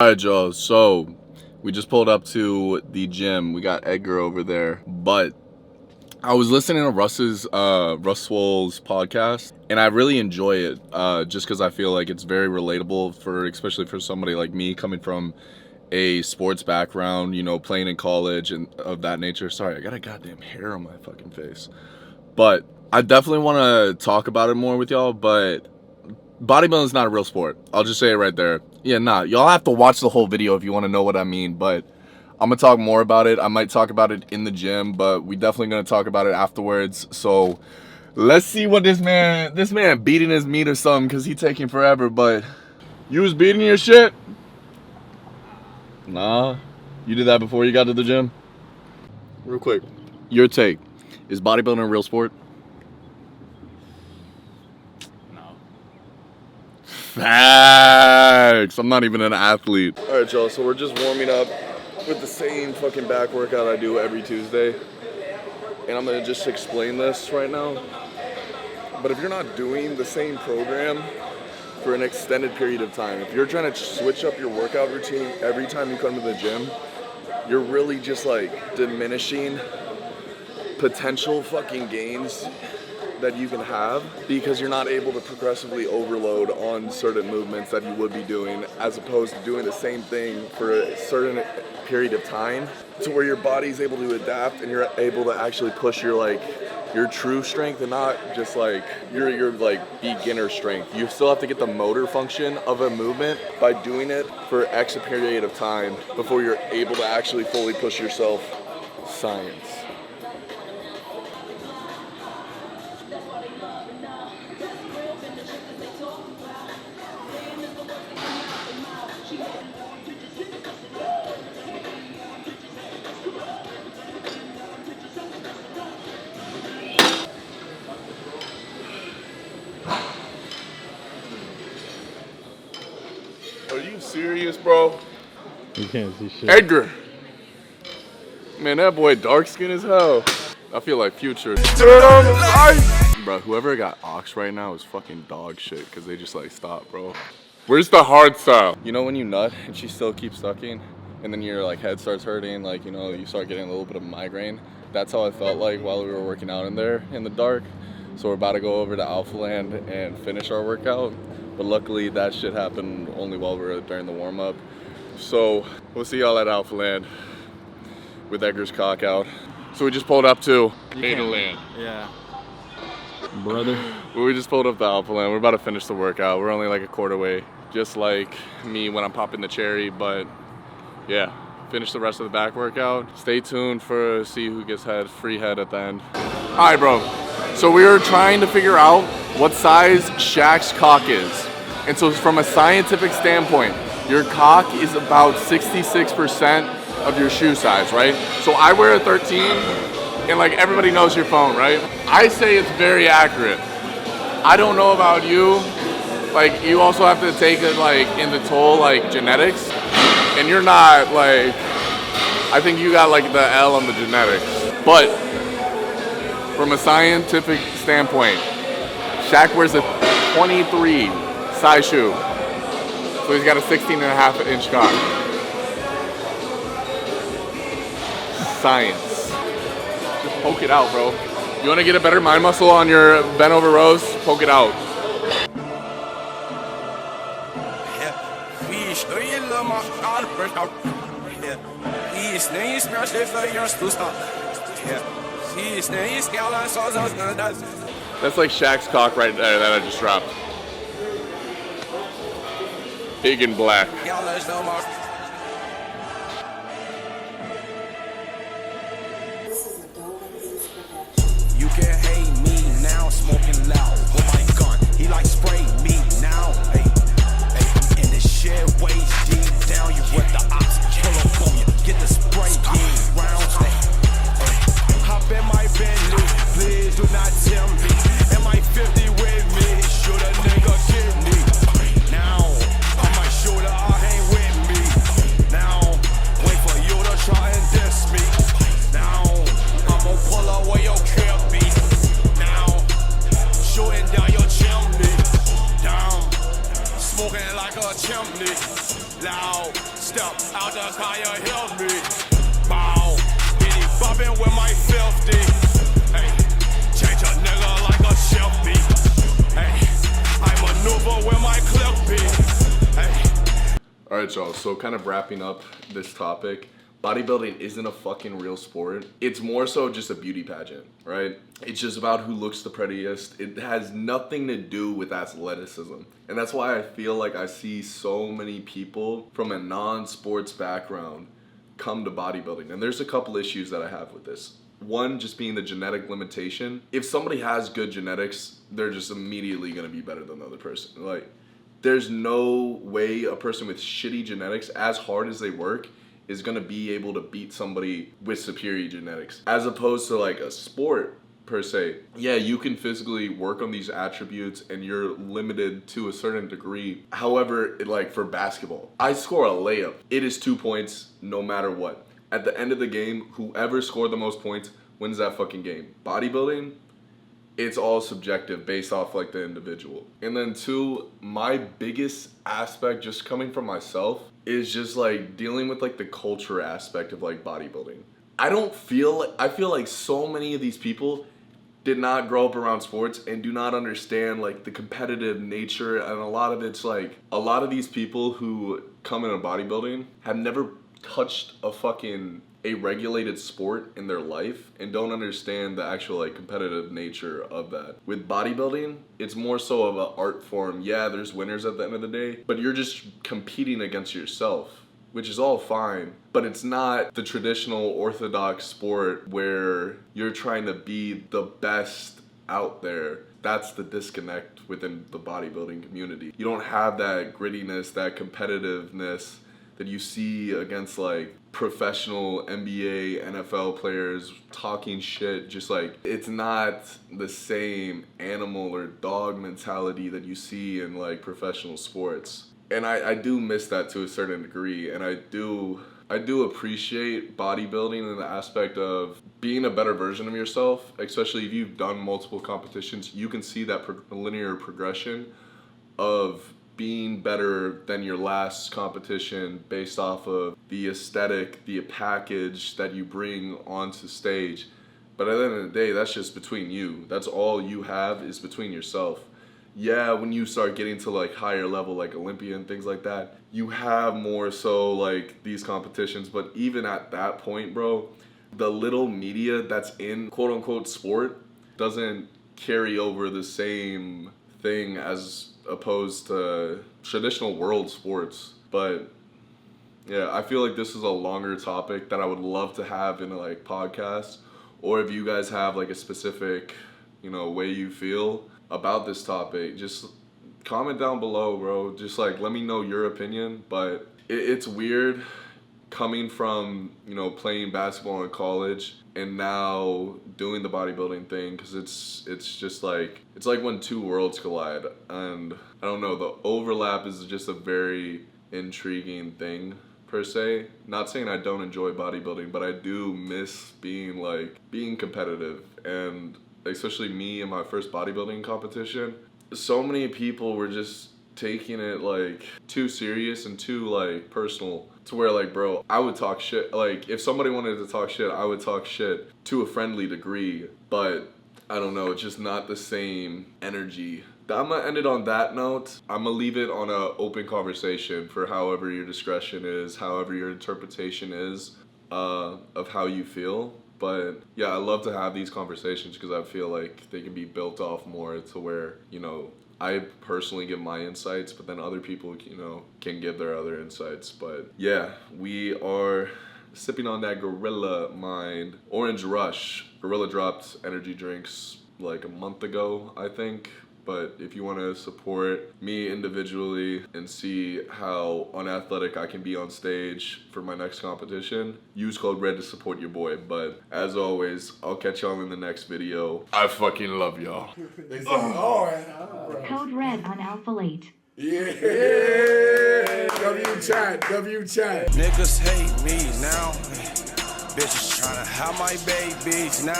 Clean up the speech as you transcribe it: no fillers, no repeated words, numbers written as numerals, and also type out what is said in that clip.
Alright, Joe, so we just pulled up to the gym. We got Edgar over there, but I was listening to Russ Swole's podcast, and I really enjoy it just because I feel like it's very relatable especially for somebody like me coming from a sports background, you know, playing in college and of that nature. Sorry, I got a goddamn hair on my fucking face. But I definitely want to talk about it more with y'all, but bodybuilding is not a real sport. I'll just say it right there. Yeah, nah, y'all have to watch the whole video if you want to know what I mean, but I'm going to talk more about it. I might talk about it in the gym, but we definitely going to talk about it afterwards. So let's see what this man beating his meat or something, because he taking forever. But you was beating your shit? Nah, you did that before you got to the gym? Real quick, your take. Is bodybuilding a real sport? Facts. I'm not even an athlete. All right, y'all. So we're just warming up with the same fucking back workout I do every Tuesday, and I'm gonna just explain this right now. But if you're not doing the same program for an extended period of time, if you're trying to switch up your workout routine every time you come to the gym, you're really just like diminishing potential fucking gains that you can have, because you're not able to progressively overload on certain movements that you would be doing, as opposed to doing the same thing for a certain period of time to where your body's able to adapt and you're able to actually push your true strength and not just like your like beginner strength. You still have to get the motor function of a movement by doing it for X period of time before you're able to actually fully push yourself. Science. Are you serious, bro? You can't see shit. Edgar! Man, that boy dark skin as hell. I feel like Future. Bro, whoever got ox right now is fucking dog shit, because they just like stop, bro. Where's the hard style? You know when you nut and she still keeps sucking, and then your like head starts hurting, like, you know, you start getting a little bit of migraine? That's how I felt like while we were working out in there in the dark. So we're about to go over to Alphalete and finish our workout. But luckily that shit happened only while we were during the warm-up. So we'll see y'all at Alphalete with Edgar's cock out. So we just pulled up to Maryland. Yeah. Brother. Well, we just pulled up to Alphalete. We're about to finish the workout. We're only like a quarter way, just like me when I'm popping the cherry. But yeah, finish the rest of the back workout. Stay tuned for see who gets free head at the end. All right, bro. So we were trying to figure out what size Shaq's cock is. And so from a scientific standpoint, your cock is about 66% of your shoe size, right? So I wear a 13, and like everybody knows your phone, right? I say it's very accurate. I don't know about you. Like, you also have to take it like in the toll, like genetics. And you're not like, I think you got like the L on the genetics. But from a scientific standpoint, Shaq wears a 23 size shoe. So he's got a 16.5-inch cock. Science. Just poke it out, bro. You want to get a better mind muscle on your bent over rows? Poke it out. That's like Shaq's cock right there that I just dropped. Big and black. You can hate me now, smoking loud with my gun. He like spray me now. Hey, hey, in the shed waist deep down. You with the ops, pull up on you, get the spray deep round. Hey, hey, hop in my Bentley, please do not tell me. Am I 50 with me? Shoot a nigga kidney. Now on my shoulder, hang with me. Now wait for you to try and diss me. Now I'm gonna pull up where your crib be. Now shooting step out the car, you hear me. Bow, bitty bumping with my filthy. Hey, change a nigga like a shelf beat. Hey, I maneuver with my clip beat. Hey. Alright, y'all, so kind of wrapping up this topic. Bodybuilding isn't a fucking real sport. It's more so just a beauty pageant, right? It's just about who looks the prettiest. It has nothing to do with athleticism. And that's why I feel like I see so many people from a non-sports background come to bodybuilding. And there's a couple issues that I have with this. One, just being the genetic limitation. If somebody has good genetics, they're just immediately gonna be better than the other person. Like, there's no way a person with shitty genetics, as hard as they work, is gonna be able to beat somebody with superior genetics. As opposed to like a sport per se. Yeah, you can physically work on these attributes and you're limited to a certain degree. However, like for basketball, I score a layup. It is 2 points no matter what. At the end of the game, whoever scored the most points wins that fucking game. Bodybuilding, it's all subjective based off like the individual. And then two, my biggest aspect just coming from myself is just like dealing with like the culture aspect of like bodybuilding. I feel like so many of these people did not grow up around sports and do not understand like the competitive nature, and a lot of it's like a lot of these people who come into bodybuilding have never touched a regulated sport in their life and don't understand the actual like competitive nature of that. With bodybuilding, it's more so of an art form. Yeah, there's winners at the end of the day, but you're just competing against yourself, which is all fine, but it's not the traditional orthodox sport where you're trying to be the best out there. That's the disconnect within the bodybuilding community. You don't have that grittiness, that competitiveness that you see against like professional NBA, NFL players talking shit. Just like, it's not the same animal or dog mentality that you see in like professional sports. And I do miss that to a certain degree, and I do appreciate bodybuilding in the aspect of being a better version of yourself, especially if you've done multiple competitions. You can see that linear progression of being better than your last competition based off of the aesthetic, the package that you bring onto stage. But at the end of the day, that's just between you. That's all you have is between yourself. Yeah, when you start getting to like higher level, like Olympia and things like that, you have more so like these competitions. But even at that point, bro, the little media that's in quote unquote sport doesn't carry over the same thing as opposed to traditional world sports. But yeah, I feel like this is a longer topic that I would love to have in a like podcast, or if you guys have like a specific, way you feel about this topic, just comment down below, bro. Just like let me know your opinion. But it's weird coming from playing basketball in college and now doing the bodybuilding thing, because it's just like, it's like when two worlds collide. And I don't know, the overlap is just a very intriguing thing per se. Not saying I don't enjoy bodybuilding, but I do miss being competitive. And especially me in my first bodybuilding competition, so many people were just taking it like too serious and too like personal, to where like, bro, I would talk shit. Like if somebody wanted to talk shit, I would talk shit to a friendly degree, but I don't know, it's just not the same energy. I'm gonna end it on that note. I'm gonna leave it on an open conversation for however your discretion is, however your interpretation is of how you feel. But yeah, I love to have these conversations because I feel like they can be built off more to where, I personally give my insights, but then other people, can give their other insights. But yeah, we are sipping on that Gorilla Mind Orange Rush. Gorilla dropped energy drinks like a month ago, I think. But if you want to support me individually and see how unathletic I can be on stage for my next competition, use code RED to support your boy. But as always, I'll catch y'all in the next video. I fucking love y'all. Code RED on Alphalete. Yeah. W-chat. Niggas hate me now. Bitches tryna have my babies now.